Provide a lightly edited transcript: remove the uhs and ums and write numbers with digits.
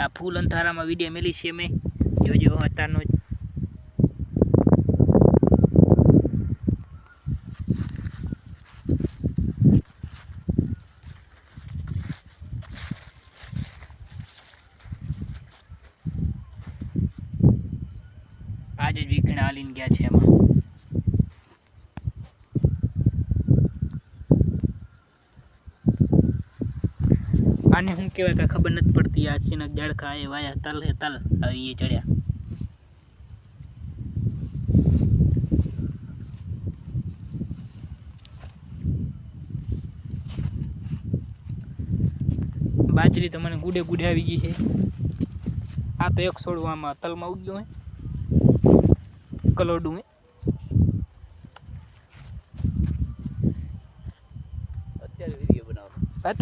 આ ફૂલ અંધારામાં વિડીયો મેલી છે મેં જોજો અત્યારનો જ આજે જ વીકણા હાલીને ગયા છે એમાં આને શું કહેવાય કાંઈ ખબર નથી પડતી આ ચીનક ઝાડખા એ વાયા તલ હે તલ હવે એ ચડ્યા બાજરી તો મને ગુડે ગુડે આવી ગઈ છે આ તો એક છોડવામાં તલમાં ઉગ્યું હે કલોડું હે અત્યારે વિડીયો બનાવો અત્યારે